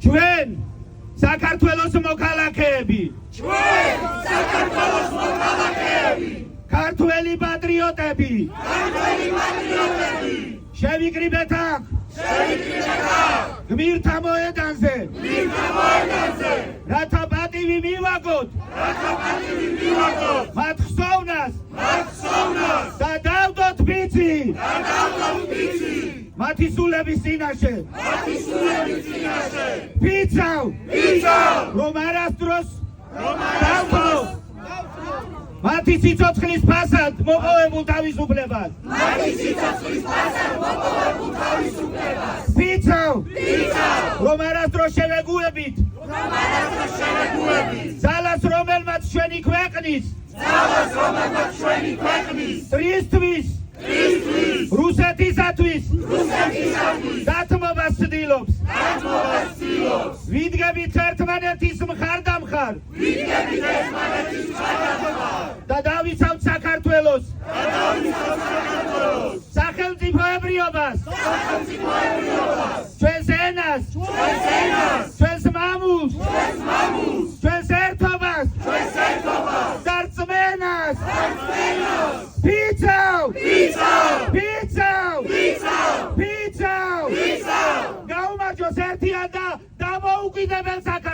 ჩვენ საქართველოს მოქალაქეები ქართველი პატრიოტები შევიკრიბეთ აქ გმირთა მოედანზე რათა პატივი მივაგოთ მათ ხსოვნას და დავდოთ ბიძი მათი სულების წინაშე ვიცავ რომ არასდროს დავდოთ მათი სიცოცხლის ფასად მოპოვებულ თავისუფლებას ვიცავ რომ არასდროს შევეგუებით ძალას რომელმაც ჩვენი ქვეყნის ტრისთვის რუსეთისათვის დათმობას ცდილობს ვიდგებით ერთმანეთის მხარდამხარ და დავიცავთ საქართველოს სახელმწიფოებრიობას ჩვენს ენას ჩვენს მამულს ჩვენს ერთობას და რწმენას ვიცავ გაუმარჯოს ერთიან და დამოუკიდებელ საქართველოს